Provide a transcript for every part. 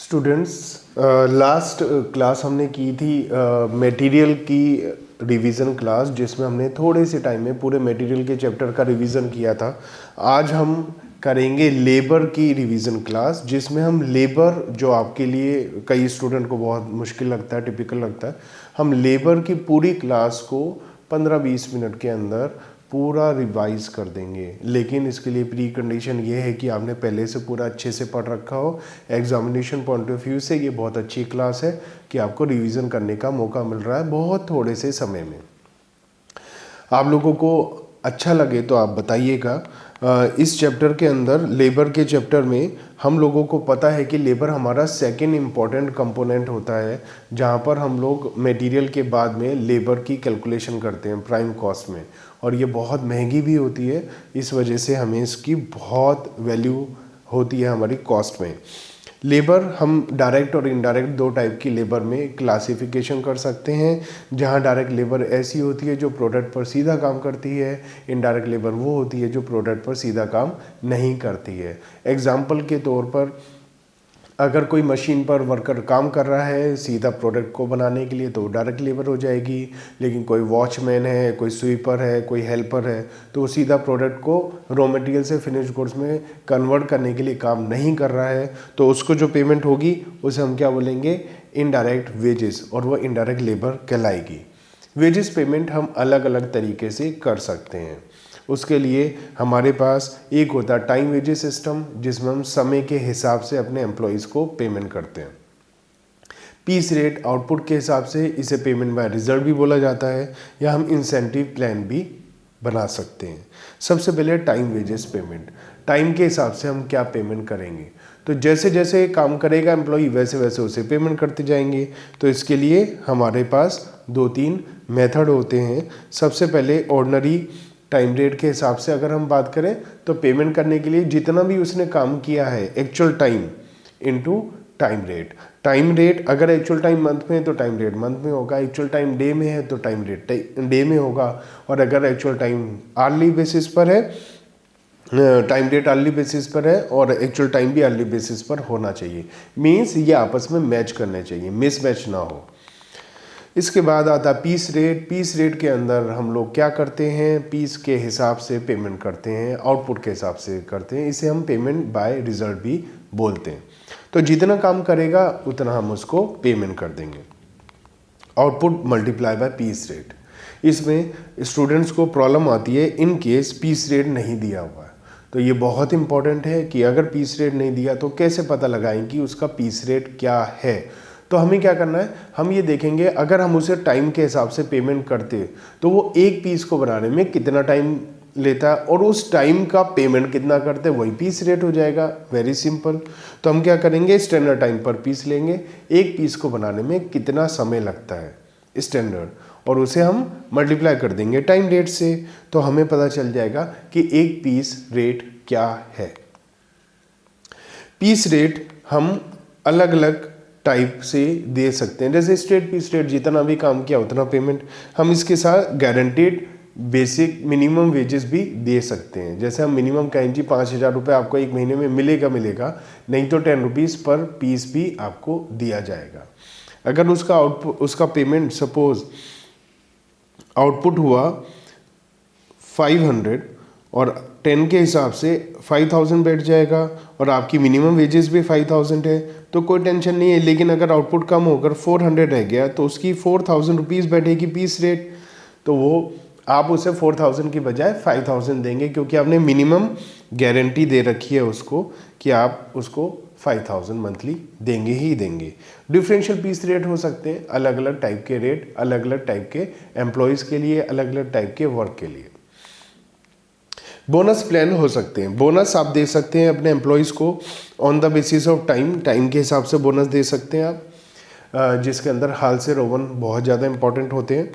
Students, last class हमने की थी मटेरियल की रिवीजन क्लास, जिसमें हमने थोड़े से टाइम में पूरे मटेरियल के चैप्टर का रिवीजन किया था। आज हम करेंगे लेबर की रिवीजन क्लास, जिसमें हम लेबर, जो आपके लिए कई स्टूडेंट को बहुत मुश्किल लगता है, टिपिकल लगता है, हम लेबर की पूरी क्लास को 15-20 मिनट के अंदर पूरा रिवाइज कर देंगे। लेकिन इसके लिए प्री कंडीशन ये है कि आपने पहले से पूरा अच्छे से पढ़ रखा हो। एग्जामिनेशन पॉइंट ऑफ व्यू से ये बहुत अच्छी क्लास है कि आपको रिवीजन करने का मौका मिल रहा है बहुत थोड़े से समय में। आप लोगों को अच्छा लगे तो आप बताइएगा। इस चैप्टर के अंदर, लेबर के चैप्टर में, हम लोगों को पता है कि लेबर हमारा सेकेंड इम्पॉर्टेंट कंपोनेंट होता है, जहाँ पर हम लोग मटेरियल के बाद में लेबर की कैलकुलेशन करते हैं प्राइम कॉस्ट में, और ये बहुत महंगी भी होती है। इस वजह से हमें इसकी बहुत वैल्यू होती है हमारी कॉस्ट में। लेबर हम डायरेक्ट और इनडायरेक्ट दो टाइप की लेबर में क्लासिफिकेशन कर सकते हैं, जहां डायरेक्ट लेबर ऐसी होती है जो प्रोडक्ट पर सीधा काम करती है, इनडायरेक्ट लेबर वो होती है जो प्रोडक्ट पर सीधा काम नहीं करती है। एग्जाम्पल के तौर पर, अगर कोई मशीन पर वर्कर काम कर रहा है सीधा प्रोडक्ट को बनाने के लिए, तो डायरेक्ट लेबर हो जाएगी। लेकिन कोई वॉचमैन है, कोई स्वीपर है, कोई हेल्पर है, तो वो सीधा प्रोडक्ट को रॉ मटेरियल से फिनिश गुड्स में कन्वर्ट करने के लिए काम नहीं कर रहा है, तो उसको जो पेमेंट होगी उसे हम क्या बोलेंगे? इनडायरेक्ट वेजेस, और वो इनडायरेक्ट लेबर कहलाएगी। वेजेस पेमेंट हम अलग अलग तरीके से कर सकते हैं। उसके लिए हमारे पास एक होता है टाइम वेजेस सिस्टम, जिसमें हम समय के हिसाब से अपने एम्प्लॉयज़ को पेमेंट करते हैं। पीस रेट आउटपुट के हिसाब से, इसे पेमेंट बाय रिजल्ट भी बोला जाता है, या हम इंसेंटिव प्लान भी बना सकते हैं। सबसे पहले टाइम वेजेस पेमेंट। टाइम के हिसाब से हम क्या पेमेंट करेंगे, तो जैसे जैसे काम करेगा एम्प्लॉय वैसे वैसे उसे पेमेंट करते जाएंगे। तो इसके लिए हमारे पास 2-3 मेथड होते हैं। सबसे पहले ऑर्डिनरी टाइम रेट के हिसाब से अगर हम बात करें, तो पेमेंट करने के लिए जितना भी उसने काम किया है actual time into time rate. Time rate अगर एक्चुअल टाइम मंथ में है तो टाइम रेट मंथ में होगा, एक्चुअल टाइम डे में है तो टाइम रेट डे में होगा, और अगर एक्चुअल टाइम आर्ली बेसिस पर है, टाइम रेट आर्ली बेसिस पर है, और एक्चुअल टाइम भी आर्ली बेसिस पर होना चाहिए। मीन्स ये आपस में मैच करने चाहिए, मिसमैच ना हो। इसके बाद आता है पीस रेट। पीस रेट के अंदर हम लोग क्या करते हैं? पीस के हिसाब से पेमेंट करते हैं, आउटपुट के हिसाब से करते हैं। इसे हम पेमेंट बाय रिजल्ट भी बोलते हैं। तो जितना काम करेगा उतना हम उसको पेमेंट कर देंगे। Output multiply by piece rate. इसमें स्टूडेंट्स को प्रॉब्लम आती है इन केस पीस रेट नहीं दिया हुआ है। तो ये बहुत इंपॉर्टेंट है कि अगर पीस रेट नहीं दिया तो कैसे पता लगाएं कि उसका पीस रेट क्या है। तो हमें क्या करना है, हम ये देखेंगे अगर हम उसे टाइम के हिसाब से पेमेंट करते तो वो एक पीस को बनाने में कितना टाइम लेता है, और उस टाइम का पेमेंट कितना करते हैं, वही पीस रेट हो जाएगा। Very simple. तो हम क्या करेंगे, स्टैंडर्ड टाइम पर पीस लेंगे, एक पीस को बनाने में कितना समय लगता है स्टैंडर्ड, और उसे हम मल्टीप्लाई कर देंगे टाइम रेट से, तो हमें पता चल जाएगा कि एक पीस रेट क्या है। पीस रेट हम अलग अलग टाइप से दे सकते हैं, जैसे स्ट्रेट पीस रेट, जितना भी काम किया उतना पेमेंट। हम इसके साथ गारंटीड बेसिक मिनिमम वेजेस भी दे सकते हैं। जैसे हम मिनिमम कहें जी 5,000 रुपये आपको एक महीने में मिलेगा, नहीं तो 10 रुपीज़ पर पीस भी आपको दिया जाएगा। अगर उसका आउटपुट, उसका पेमेंट सपोज आउटपुट हुआ 500 और 10 के हिसाब से 5,000 बैठ जाएगा, और आपकी मिनिमम वेजेस भी 5,000 है, तो कोई टेंशन नहीं है। लेकिन अगर आउटपुट कम होकर 400 रह गया तो उसकी 4,000 रुपीज़ बैठेगी पीस रेट, तो वो आप उसे 4,000 की बजाय 5,000 देंगे, क्योंकि आपने मिनिमम गारंटी दे रखी है उसको कि आप उसको 5,000 मंथली देंगे ही देंगे। डिफरेंशियल पीस रेट हो सकते हैं, अलग अलग टाइप के रेट, अलग अलग टाइप के एम्प्लॉयज़ के लिए, अलग अलग टाइप के वर्क के लिए। बोनस प्लान हो सकते हैं। बोनस आप दे सकते हैं अपने एम्प्लॉयज़ को on the basis of time, time के हिसाब से बोनस दे सकते हैं आप, जिसके अंदर हालसे रोवन बहुत ज़्यादा इंपॉर्टेंट होते हैं।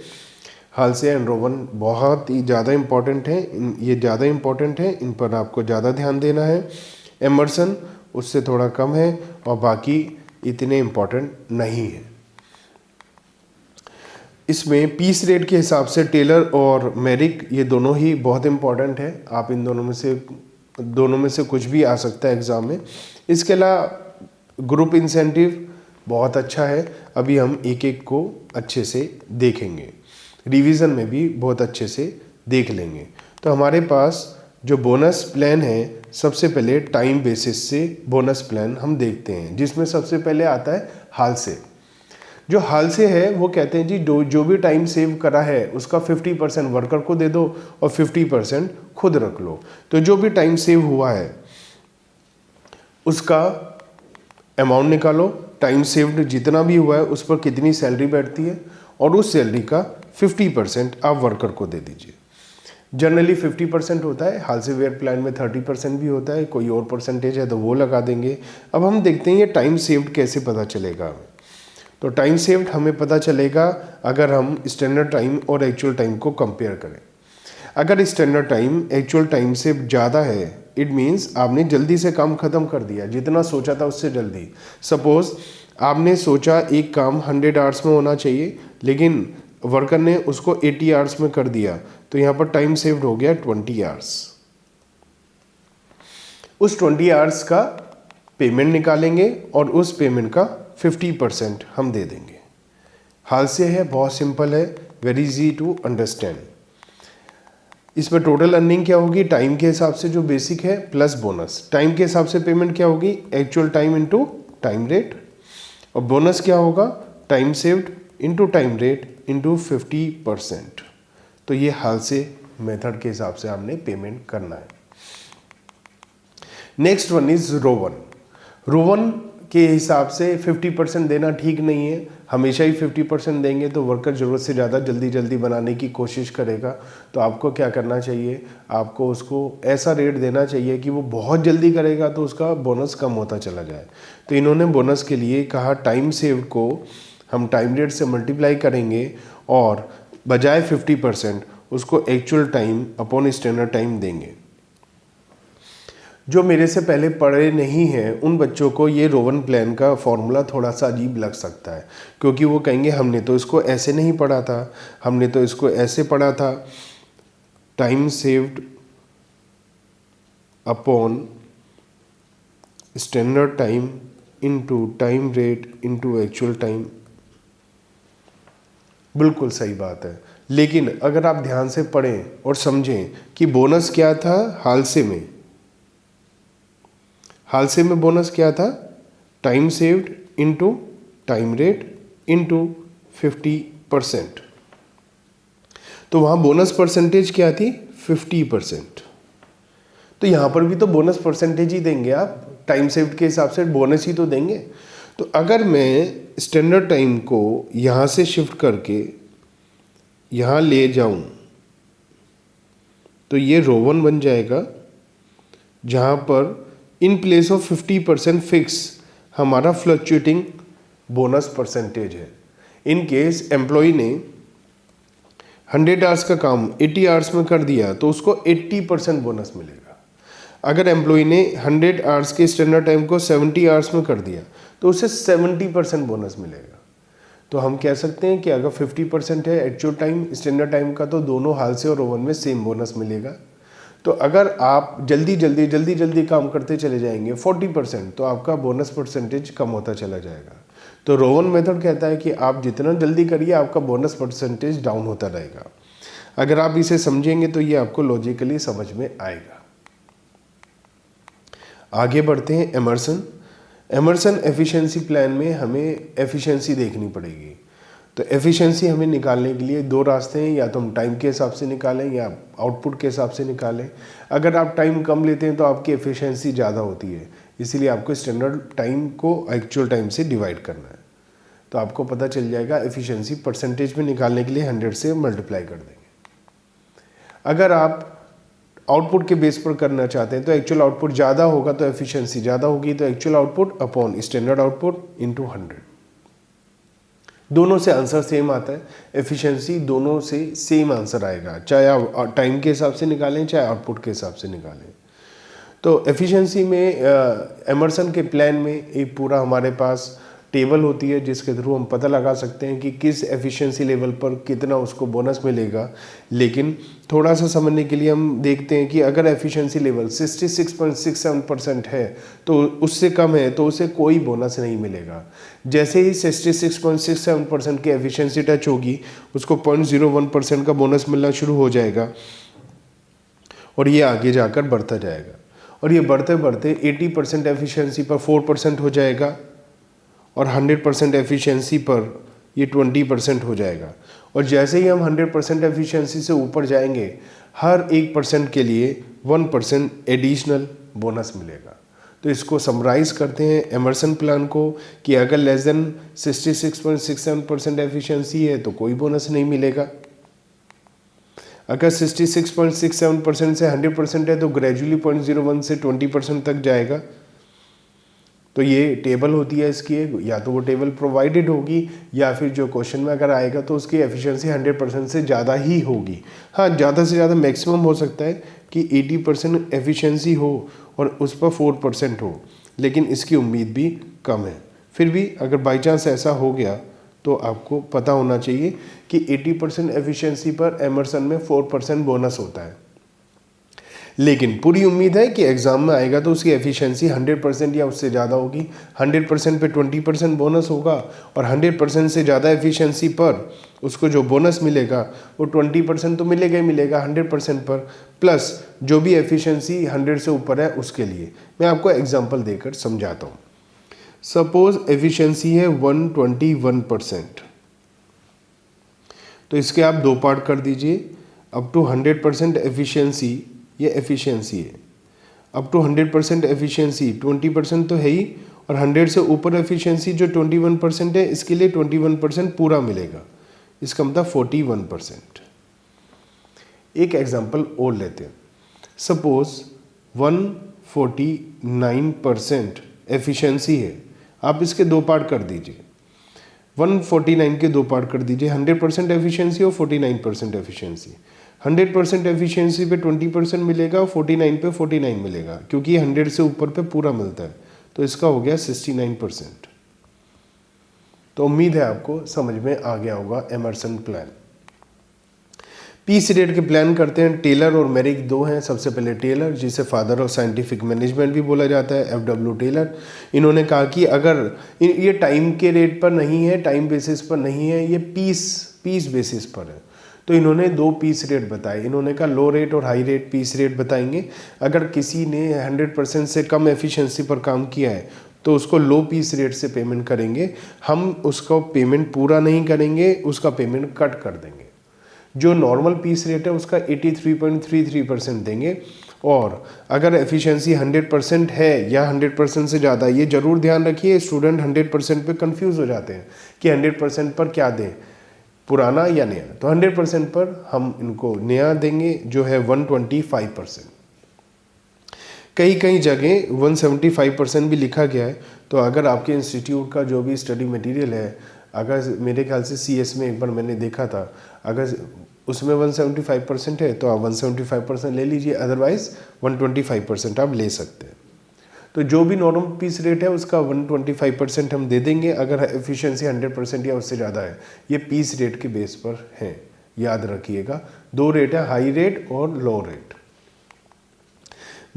हालसे एंड रोवन बहुत ही ज़्यादा इंपॉर्टेंट हैं, ये ज़्यादा इंपॉर्टेंट है, इन पर आपको ज़्यादा ध्यान देना है। एमर्सन उससे थोड़ा कम है, और बाकी इतने इम्पॉर्टेंट नहीं है। इसमें पीस रेट के हिसाब से टेलर और मेरिक, ये दोनों ही बहुत इंपॉर्टेंट है। आप इन दोनों में से कुछ भी आ सकता है एग्ज़ाम में। इसके अलावा ग्रुप इंसेंटिव बहुत अच्छा है। अभी हम एक एक को अच्छे से देखेंगे, रिवीजन में भी बहुत अच्छे से देख लेंगे। तो हमारे पास जो बोनस प्लान है, सबसे पहले टाइम बेसिस से बोनस प्लान हम देखते हैं, जिसमें सबसे पहले आता है हाल से। जो हाल से है वो कहते हैं जी जो भी टाइम सेव करा है उसका 50% वर्कर को दे दो और 50% खुद रख लो। तो जो भी टाइम सेव हुआ है उसका अमाउंट निकालो, टाइम सेव्ड जितना भी हुआ है उस पर कितनी सैलरी बैठती है और उस सैलरी का 50% आप वर्कर को दे दीजिए। जनरली 50% होता है, हाल से वेयर प्लान में 30% भी होता है, कोई और परसेंटेज है तो वो लगा देंगे। अब हम देखते हैं ये टाइम सेव्ड कैसे पता चलेगा हमें। तो टाइम सेव्ड हमें पता चलेगा अगर हम स्टैंडर्ड टाइम और एक्चुअल टाइम को कंपेयर करें। अगर स्टैंडर्ड टाइम एक्चुअल टाइम से ज़्यादा है, इट मीन्स आपने जल्दी से काम ख़त्म कर दिया, जितना सोचा था उससे जल्दी। सपोज़ आपने सोचा एक काम 100 आवर्स में होना चाहिए, लेकिन वर्कर ने उसको 80 आवर्स में कर दिया, तो यहाँ पर टाइम सेव्ड हो गया 20 आवर्स। उस 20 आवर्स का पेमेंट निकालेंगे और उस पेमेंट का 50% हम दे देंगे। हाल से है, बहुत सिंपल है, वेरी इजी टू अंडरस्टैंड। इसमें टोटल अर्निंग क्या होगी, टाइम के हिसाब से जो बेसिक है प्लस बोनस। टाइम के हिसाब से पेमेंट क्या होगी, actual time into time rate, और बोनस क्या होगा, time saved into time rate into 50%। तो ये हाल से मेथड के हिसाब से आपने पेमेंट करना है। Next one is Rowan. Rowan के हिसाब से 50% देना ठीक नहीं है, हमेशा ही 50% देंगे तो वर्कर ज़रूरत से ज़्यादा जल्दी जल्दी बनाने की कोशिश करेगा। तो आपको क्या करना चाहिए, आपको उसको ऐसा रेट देना चाहिए कि वो बहुत जल्दी करेगा तो उसका बोनस कम होता चला जाए। तो इन्होंने बोनस के लिए कहा टाइम सेव को हम टाइम रेट से मल्टीप्लाई करेंगे और बजाय 50% उसको actual time upon standard time देंगे। जो मेरे से पहले पढ़े नहीं हैं उन बच्चों को ये रोवन प्लान का फॉर्मूला थोड़ा सा अजीब लग सकता है, क्योंकि वो कहेंगे हमने तो इसको ऐसे नहीं पढ़ा था, हमने तो इसको ऐसे पढ़ा था, time saved upon standard time into time rate into actual time. बिल्कुल सही बात है, लेकिन अगर आप ध्यान से पढ़ें और समझें कि बोनस क्या था हाल से में, हाल से में बोनस क्या था, time saved into time rate into 50%। तो वहाँ बोनस परसेंटेज क्या थी, 50%। तो यहाँ पर भी तो बोनस परसेंटेज ही देंगे आप, टाइम सेव्ड के हिसाब से बोनस ही तो देंगे। तो अगर मैं स्टैंडर्ड टाइम को यहाँ से शिफ्ट करके यहाँ ले जाऊँ तो ये रोवन बन जाएगा, जहाँ पर इन प्लेस ऑफ 50% फिक्स हमारा फ्लक्चुएटिंग बोनस परसेंटेज है। इन केस एम्प्लॉय ने 100 आवर्स का काम 80 आवर्स में कर दिया तो उसको 80% बोनस मिलेगा। अगर एम्प्लॉय ने 100 आवर्स के स्टैंडर्ड टाइम को 70 आवर्स में कर दिया तो उसे 70% बोनस मिलेगा। तो हम कह सकते हैं कि अगर 50% है एक्चुअल टाइम स्टैंडर्ड टाइम का, तो दोनों हाल से और रोवन में सेम बोनस मिलेगा। तो अगर आप जल्दी जल्दी काम करते चले जाएंगे 40%, तो आपका बोनस परसेंटेज कम होता चला जाएगा। तो रोवन मेथड कहता है कि आप जितना जल्दी करिए आपका बोनस परसेंटेज डाउन होता रहेगा। अगर आप इसे समझेंगे तो ये आपको लॉजिकली समझ में आएगा। आगे बढ़ते हैं एमर्सन। एमर्सन एफिशिएंसी प्लान में हमें एफिशिएंसी देखनी पड़ेगी। तो एफिशिएंसी हमें निकालने के लिए दो रास्ते हैं, या तो हम टाइम के हिसाब से निकालें या आउटपुट के हिसाब से निकालें। अगर आप टाइम कम लेते हैं तो आपकी एफिशिएंसी ज़्यादा होती है, इसीलिए आपको स्टैंडर्ड टाइम को एक्चुअल टाइम से डिवाइड करना है। तो आपको पता चल जाएगा एफिशिएंसी परसेंटेज में निकालने के लिए 100 से मल्टीप्लाई कर देंगे। अगर आप आउटपुट के बेस पर करना चाहते हैं तो एक्चुअल आउटपुट ज़्यादा होगा तो एफिशिएंसी ज़्यादा होगी, तो actual output upon standard output into 100। दोनों से आंसर सेम आता है, एफिशिएंसी दोनों से सेम आंसर आएगा, चाहे आप टाइम के हिसाब से निकालें चाहे आउटपुट के हिसाब से निकालें। तो एफिशिएंसी में एमर्सन के प्लान में एक पूरा हमारे पास टेबल होती है जिसके थ्रू हम पता लगा सकते हैं कि किस एफिशिएंसी लेवल पर कितना उसको बोनस मिलेगा। लेकिन थोड़ा सा समझने के लिए हम देखते हैं कि अगर एफिशिएंसी लेवल 66.67% है तो उससे कम है तो उसे कोई बोनस नहीं मिलेगा। जैसे ही 66.67% की एफिशिएंसी टच होगी उसको 0.01% का बोनस मिलना शुरू हो जाएगा और ये आगे जाकर बढ़ता जाएगा और ये बढ़ते बढ़ते 80% एफिशिएंसी पर 4% हो जाएगा और 100% एफिशिएंसी पर ये 20% हो जाएगा। और जैसे ही हम 100% एफिशिएंसी से ऊपर जाएंगे हर 1% के लिए 1% एडिशनल बोनस मिलेगा। तो इसको समराइज करते हैं एमर्सन प्लान को कि अगर लेस देन 66.67% एफिशिएंसी है तो कोई बोनस नहीं मिलेगा। अगर 66.67% से 100% है तो ग्रेजुअली 0.01 से 20% तक जाएगा। तो ये टेबल होती है इसकी, या तो वो टेबल प्रोवाइडेड होगी या फिर जो क्वेश्चन में अगर आएगा तो उसकी एफिशिएंसी 100% से ज़्यादा ही होगी। हाँ, ज़्यादा से ज़्यादा मैक्सिमम हो सकता है कि 80% एफिशिएंसी हो और उस पर 4% हो, लेकिन इसकी उम्मीद भी कम है। फिर भी अगर बाई चांस ऐसा हो गया तो आपको पता होना चाहिए कि 80% एफिशिएंसी पर एमर्सन में 4% बोनस होता है। लेकिन पूरी उम्मीद है कि एग्ज़ाम में आएगा तो उसकी एफिशिएंसी 100% या उससे ज़्यादा होगी। 100% पे 20% बोनस होगा और 100% से ज़्यादा एफिशिएंसी पर उसको जो बोनस मिलेगा वो 20% तो मिलेगा ही मिलेगा 100% पर, प्लस जो भी एफिशिएंसी 100 से ऊपर है उसके लिए। मैं आपको एग्जाम्पल देकर समझाता हूँ। सपोज एफिशिएंसी है 121%, तो इसके आप दो पार्ट कर दीजिए। अप टू 100% एफिशिएंसी, ये एफिशिएंसी है। अप टू 100% एफिशिएंसी 20% तो है ही, और 100 से ऊपर एफिशिएंसी जो 21% है इसके लिए 21% पूरा मिलेगा। इसका मतलब 41%। एक एग्जांपल और लेते हैं। सपोज 149% एफिशिएंसी है, आप इसके दो पार्ट कर दीजिए। 149 के दो पार्ट कर दीजिए, 100% एफिशिएंसी और 49% एफिशिएंसी। 100% एफिशिएंसी पे 20% मिलेगा और 49 पे 49 मिलेगा, क्योंकि 100 से ऊपर पे पूरा मिलता है, तो इसका हो गया 69%। तो उम्मीद है आपको समझ में आ गया होगा एमर्सन प्लान। पीस रेट के प्लान करते हैं। टेलर और मेरिक दो हैं। सबसे पहले टेलर, जिसे फादर ऑफ साइंटिफिक मैनेजमेंट भी बोला जाता है, FW टेलर। इन्होंने कहा कि अगर ये टाइम के रेट पर नहीं है, टाइम बेसिस पर नहीं है, ये पीस बेसिस पर है, तो इन्होंने दो पीस रेट बताए। इन्होंने कहा लो रेट और हाई रेट पीस रेट बताएंगे। अगर किसी ने 100% से कम एफिशिएंसी पर काम किया है तो उसको लो पीस रेट से पेमेंट करेंगे। हम उसका पेमेंट पूरा नहीं करेंगे, उसका पेमेंट कट कर देंगे। जो नॉर्मल पीस रेट है उसका 83.33% देंगे। और अगर एफिशिएंसी 100% है या 100% से ज़्यादा, ये ज़रूर ध्यान रखिए, स्टूडेंट 100% पे कंफ्यूज हो जाते हैं कि 100% पर क्या दें, पुराना या नया। तो 100% पर हम इनको नया देंगे जो है 125%। कई जगह 175% भी लिखा गया है। तो अगर आपके इंस्टीट्यूट का जो भी स्टडी मटेरियल है, अगर मेरे ख्याल से CS में एक बार मैंने देखा था, अगर उसमें 175% है तो आप 175% ले लीजिए, अदरवाइज 125% आप ले सकते हैं। तो जो भी नॉर्मल पीस रेट है उसका 125% हम दे देंगे अगर एफिशिएंसी 100% या उससे ज़्यादा है। ये पीस रेट के बेस पर है, याद रखिएगा। दो रेट है, हाई रेट और लो रेट।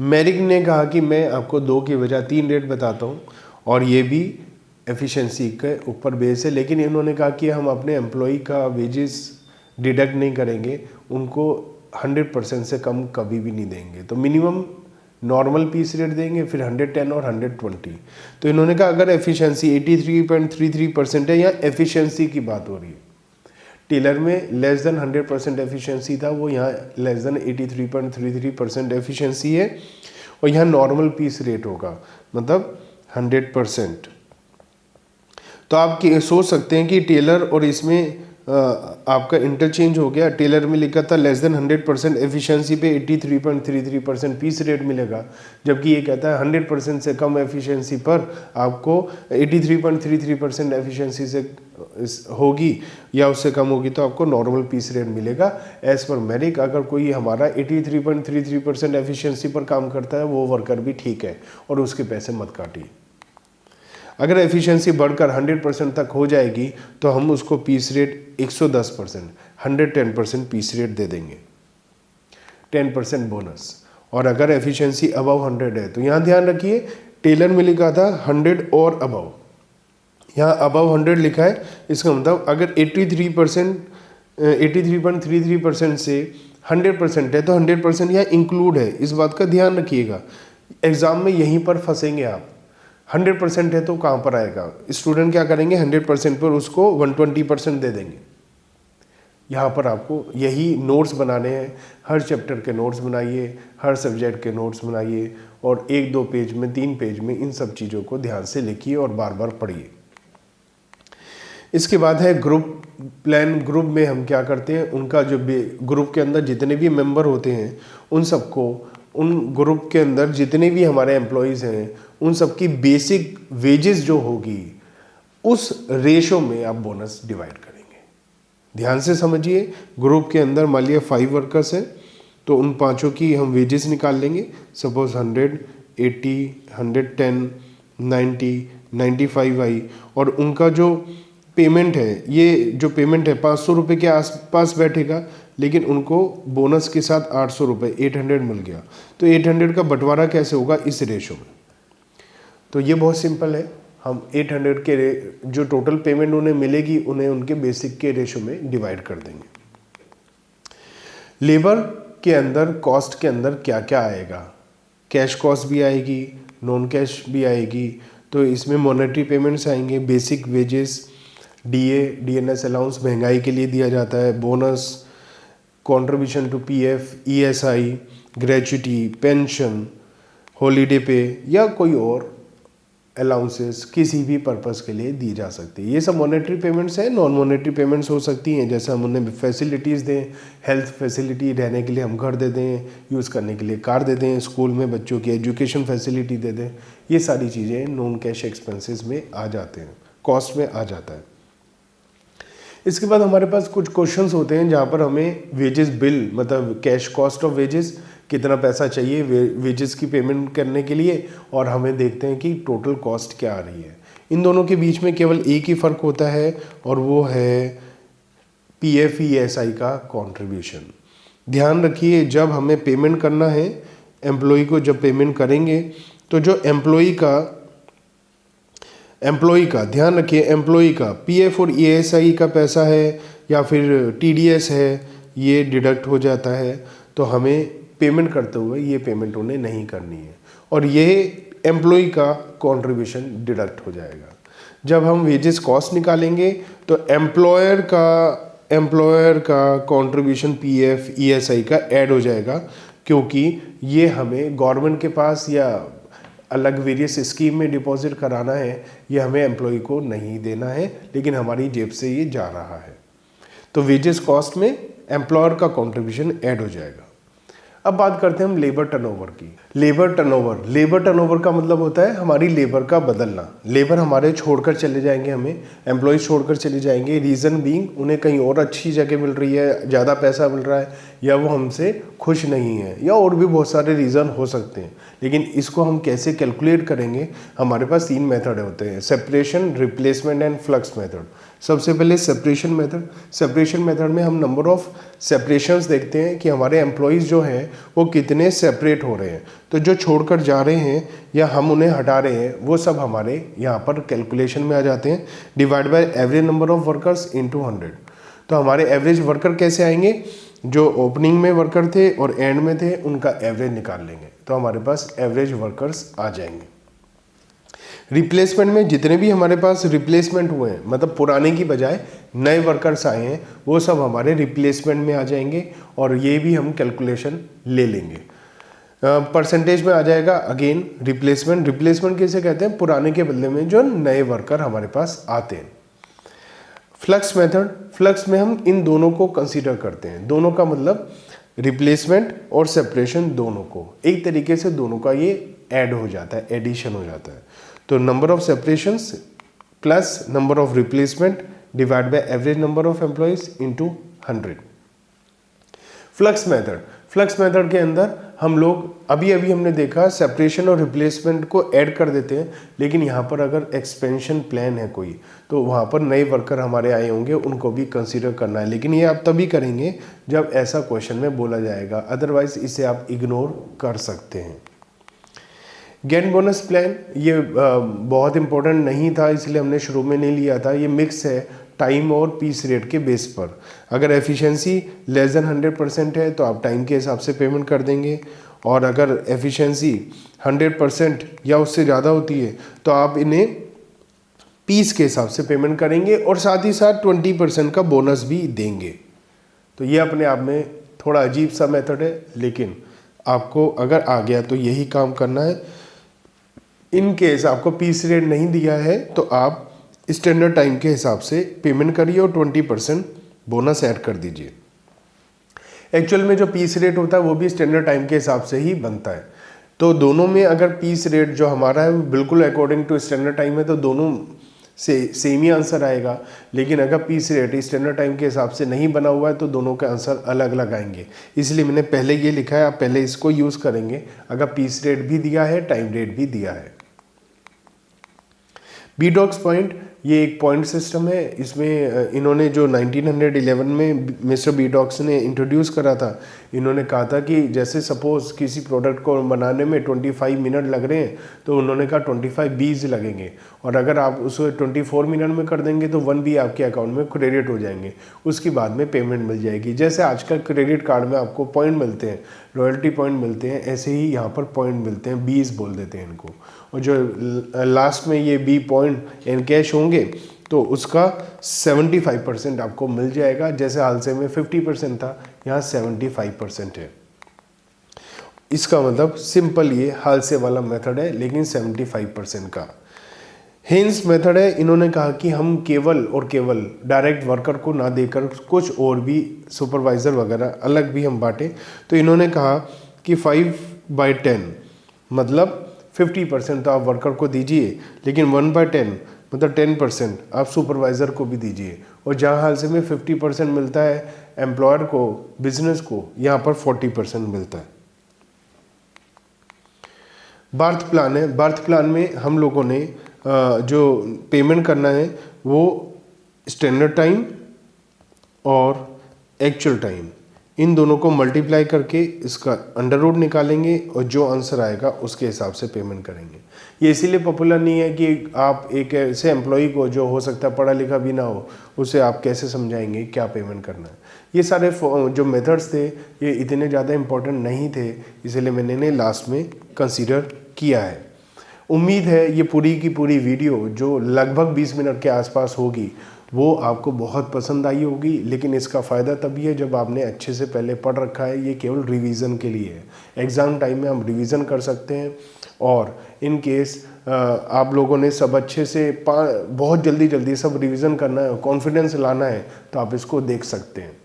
मेरिक ने कहा कि मैं आपको 2 की बजाय 3 रेट बताता हूँ, और ये भी एफिशिएंसी के ऊपर बेस है। लेकिन इन्होंने कहा कि हम अपने एम्प्लॉय का वेजेस डिडक्ट नहीं करेंगे, उनको 100% से कम कभी भी नहीं देंगे। तो मिनिमम नॉर्मल पीस रेट देंगे, फिर 110 और 120। तो इन्होंने कहा अगर एफिशिएंसी 83.33% है, या एफिशिएंसी की बात हो रही है। टेलर में लेस देन 100% एफिशिएंसी था, वो यहाँ लेस देन 83.33% एफिशिएंसी है, और यहाँ नॉर्मल पीस रेट होगा, मतलब 100%। तो आप सोच सकते हैं कि टेलर और इसमें आपका इंटरचेंज हो गया। टेलर में लिखा था लेस देन 100% एफिशिएंसी पे 83.33% पीस रेट मिलेगा, जबकि ये कहता है 100% से कम एफिशिएंसी पर आपको 83.33% एफिशिएंसी से होगी या उससे कम होगी तो आपको नॉर्मल पीस रेट मिलेगा। एज पर मेरिक, अगर कोई हमारा 83.33% एफिशिएंसी पर काम करता है वो वर्कर भी ठीक है और उसके पैसे मत काटिए। अगर एफिशिएंसी बढ़कर 100% तक हो जाएगी तो हम उसको पीस रेट 110%, 110% पीस रेट दे देंगे, 10% बोनस। और अगर एफिशिएंसी अबव 100 है तो यहाँ ध्यान रखिए टेलर में लिखा था 100 और अबव, यहाँ अबव 100 लिखा है। इसका मतलब अगर 83.33% से 100% है तो 100% यहाँ इंक्लूड है, इस बात का ध्यान रखिएगा। एग्ज़ाम में यहीं पर फंसेंगे आप। 100% है तो कहाँ पर आएगा, स्टूडेंट क्या करेंगे 100% पर उसको 120% दे देंगे। यहाँ पर आपको यही नोट्स बनाने हैं, हर चैप्टर के नोट्स बनाइए, हर सब्जेक्ट के नोट्स बनाइए और 1-2 पेज में 3 पेज में इन सब चीज़ों को ध्यान से लिखिए और बार बार पढ़िए। इसके बाद है ग्रुप प्लान। ग्रुप में हम क्या करते हैं, उनका जो ग्रुप के अंदर जितने भी मेंबर होते हैं उन सबको, उन ग्रुप के अंदर जितने भी हमारे एम्प्लॉयज़ हैं उन सबकी बेसिक वेजेस जो होगी उस रेशो में आप बोनस डिवाइड करेंगे। ध्यान से समझिए, ग्रुप के अंदर मान लिया 5 वर्कर्स हैं तो उन 5 की हम वेजेस निकाल लेंगे। सपोज 100, 80, 110, 90, 95 आई और उनका जो पेमेंट है, ये जो पेमेंट है 500 रुपये के आसपास बैठेगा, लेकिन उनको बोनस के साथ 800 रुपये 800 मिल गया। तो 800 का बंटवारा कैसे होगा, इस रेशो में। तो ये बहुत सिंपल है, हम 800 के जो टोटल पेमेंट उन्हें मिलेगी उन्हें उनके बेसिक के रेशो में डिवाइड कर देंगे। लेबर के अंदर कॉस्ट के अंदर क्या क्या आएगा, कैश कॉस्ट भी आएगी, नॉन कैश भी आएगी। तो इसमें मॉनेटरी पेमेंट्स आएंगे, basic wages, DA, dearness allowance महंगाई के लिए दिया जाता है, bonus, contribution to PF, ESI, gratuity, pension, holiday pay या कोई और अलाउंसेस किसी भी पर्पस के लिए दी जा सकती है। ये सब मॉनेटरी पेमेंट्स हैं। नॉन मॉनेटरी पेमेंट्स हो सकती हैं, जैसे हम उन्हें फैसिलिटीज़ दें, हेल्थ फैसिलिटी, रहने के लिए हम घर दे दें, यूज़ करने के लिए कार दे दें, स्कूल में बच्चों की एजुकेशन फैसिलिटी दे दें। ये सारी चीज़ें नॉन कैश एक्सपेंसेस में आ जाते हैं, कॉस्ट में आ जाता है। इसके बाद हमारे पास कुछ क्वेश्चंस होते हैं जहाँ पर हमें वेजेस बिल, मतलब कैश कॉस्ट ऑफ वेजेस, कितना पैसा चाहिए वेजेस की पेमेंट करने के लिए, और हमें देखते हैं कि टोटल कॉस्ट क्या आ रही है। इन दोनों के बीच में केवल एक ही फ़र्क होता है और वो है पीएफ ईएसआई का कंट्रीब्यूशन। ध्यान रखिए, जब हमें पेमेंट करना है एम्प्लॉय को, जब पेमेंट करेंगे तो जो एम्प्लॉय का ध्यान रखिए, एम्प्लॉय का पीएफ और ईएसआई का पैसा है या फिर टीडीएस है, ये डिडक्ट हो जाता है। तो हमें पेमेंट करते हुए ये पेमेंट उन्हें नहीं करनी है और ये एम्प्लॉय का कंट्रीब्यूशन डिडक्ट हो जाएगा। जब हम वेजेस कॉस्ट निकालेंगे तो एम्प्लॉयर का कंट्रीब्यूशन पीएफ ईएसआई का ऐड हो जाएगा, क्योंकि ये हमें गवर्नमेंट के पास या अलग वेरियस स्कीम में डिपॉजिट कराना है, ये हमें एम्प्लॉय को नहीं देना है, लेकिन हमारी जेब से ये जा रहा है। तो वेजेस कॉस्ट में एम्प्लॉयर का कंट्रीब्यूशन ऐड हो जाएगा। अब बात करते हैं हम लेबर टर्नओवर की। लेबर टर्नओवर का मतलब होता है हमारी लेबर का बदलना। लेबर हमारे छोड़कर चले जाएंगे, हमें एम्प्लॉयज़ छोड़कर चले जाएंगे, रीज़न बीइंग उन्हें कहीं और अच्छी जगह मिल रही है, ज़्यादा पैसा मिल रहा है, या वो हमसे खुश नहीं है, या और भी बहुत सारे रीज़न हो सकते हैं। लेकिन इसको हम कैसे कैलकुलेट करेंगे, हमारे पास 3 मेथड होते हैं, separation, replacement and flux method. सबसे पहले सेपरेशन मेथड में हम नंबर ऑफ सेपरेशंस देखते हैं कि हमारे एम्प्लॉयज़ जो हैं वो कितने सेपरेट हो रहे हैं। तो जो छोड़कर जा रहे हैं या हम उन्हें हटा रहे हैं वो सब हमारे यहाँ पर कैलकुलेशन में आ जाते हैं। Divide by average number of workers into 100। तो हमारे एवरेज वर्कर कैसे आएंगे, जो ओपनिंग में वर्कर थे और एंड में थे उनका एवरेज निकाल लेंगे, तो हमारे पास एवरेज वर्कर्स आ जाएंगे। रिप्लेसमेंट में जितने भी हमारे पास रिप्लेसमेंट हुए हैं, मतलब पुराने की बजाय नए वर्कर्स आए हैं, वो सब हमारे रिप्लेसमेंट में आ जाएंगे और ये भी हम कैलकुलेशन ले लेंगे। परसेंटेज में आ जाएगा अगेन रिप्लेसमेंट किसे कहते हैं, पुराने के बदले में जो नए वर्कर हमारे पास आते हैं। फ्लक्स में हम इन दोनों को कंसीडर करते हैं, दोनों का मतलब रिप्लेसमेंट और सेपरेशन, दोनों को एक तरीके से दोनों का ये ऐड हो जाता है, एडिशन हो जाता है। तो number of separations plus number of replacement divide by average number of employees into 100। Flux method के अंदर हम लोग अभी हमने देखा सेपरेशन और रिप्लेसमेंट को ऐड कर देते हैं, लेकिन यहाँ पर अगर एक्सपेंशन प्लान है कोई तो वहाँ पर नए वर्कर हमारे आए होंगे, उनको भी कंसीडर करना है, लेकिन ये आप तभी करेंगे जब ऐसा क्वेश्चन में बोला जाएगा, अदरवाइज इसे आप इग्नोर कर सकते हैं। गेट बोनस प्लान ये बहुत इंपॉर्टेंट नहीं था, इसलिए हमने शुरू में नहीं लिया था। ये मिक्स है टाइम और पीस रेट के बेस पर। अगर एफिशिएंसी लेस देन 100% है तो आप टाइम के हिसाब से पेमेंट कर देंगे, और अगर एफिशिएंसी 100% या उससे ज़्यादा होती है तो आप इन्हें पीस के हिसाब से पेमेंट करेंगे, और साथ ही साथ 20% का बोनस भी देंगे। तो ये अपने आप में थोड़ा अजीब सा मेथड है, लेकिन आपको अगर आ गया तो यही काम करना है। इन केस आपको पीस रेट नहीं दिया है तो आप स्टैंडर्ड टाइम के हिसाब से पेमेंट करिए और 20% बोनस ऐड कर दीजिए। एक्चुअल में जो पीस रेट होता है वो भी स्टैंडर्ड टाइम के हिसाब से ही बनता है। तो दोनों में अगर पीस रेट जो हमारा है बिल्कुल अकॉर्डिंग टू स्टैंडर्ड टाइम है तो दोनों से सेम ही आंसर आएगा, लेकिन अगर पीस रेट स्टैंडर्ड टाइम के हिसाब से नहीं बना हुआ है तो दोनों के आंसर अलग अलग आएंगे। इसलिए मैंने पहले ये लिखा है, आप पहले इसको यूज़ करेंगे अगर पीस रेट भी दिया है, टाइम रेट भी दिया है। बीडॉक्स पॉइंट ये एक पॉइंट सिस्टम है। इसमें इन्होंने जो 1911 में मिस्टर बीडॉक्स ने इंट्रोड्यूस करा था, इन्होंने कहा था कि जैसे सपोज़ किसी प्रोडक्ट को बनाने में 25 मिनट लग रहे हैं तो उन्होंने कहा 25 बीज लगेंगे, और अगर आप उसे 24 मिनट में कर देंगे तो 1 बी आपके अकाउंट में क्रेडिट हो जाएंगे, उसके बाद में पेमेंट मिल जाएगी। जैसे आजकल क्रेडिट कार्ड में आपको पॉइंट मिलते हैं, रॉयल्टी पॉइंट मिलते हैं, ऐसे ही यहाँ पर पॉइंट मिलते हैं, बीज बोल देते हैं इनको। और जो लास्ट में ये बी पॉइंट इन कैश होंगे तो उसका 75% आपको मिल जाएगा। जैसे हाल से में 50% था, यहाँ 75% है। इसका मतलब सिंपल ये हाल से वाला मेथड है, लेकिन 75% का। हेंस मेथड है, इन्होंने कहा कि हम केवल और केवल डायरेक्ट वर्कर को ना देकर कुछ और भी सुपरवाइज़र वगैरह अलग भी हम बांटे। तो इन्होंने कहा कि 5/10 मतलब 50% तो आप वर्कर को दीजिए, लेकिन 1/10 मतलब 10% आप सुपरवाइज़र को भी दीजिए। और जहाँ हाल से में 50% मिलता है एम्प्लॉयर को, बिजनेस को, यहाँ पर 40% मिलता है। बर्थ प्लान है। बर्थ प्लान में हम लोगों ने जो पेमेंट करना है वो स्टैंडर्ड टाइम और एक्चुअल टाइम, इन दोनों को मल्टीप्लाई करके इसका अंडर रूट निकालेंगे और जो आंसर आएगा उसके हिसाब से पेमेंट करेंगे। ये इसीलिए पॉपुलर नहीं है कि आप एक ऐसे एम्प्लॉई को जो हो सकता है पढ़ा लिखा भी ना हो, उसे आप कैसे समझाएंगे क्या पेमेंट करना है। ये सारे जो मेथड्स थे ये इतने ज़्यादा इम्पोर्टेंट नहीं थे, इसलिए मैंने इन्हें लास्ट में कंसीडर किया है। उम्मीद है ये पूरी की पूरी वीडियो जो लगभग 20 मिनट के आसपास होगी वो आपको बहुत पसंद आई होगी, लेकिन इसका फ़ायदा तभी है जब आपने अच्छे से पहले पढ़ रखा है। ये केवल रिवीजन के लिए है, एग्ज़ाम टाइम में हम रिवीजन कर सकते हैं। और इन केस आप लोगों ने सब अच्छे से बहुत जल्दी सब रिवीजन करना है, कॉन्फिडेंस लाना है, तो आप इसको देख सकते हैं।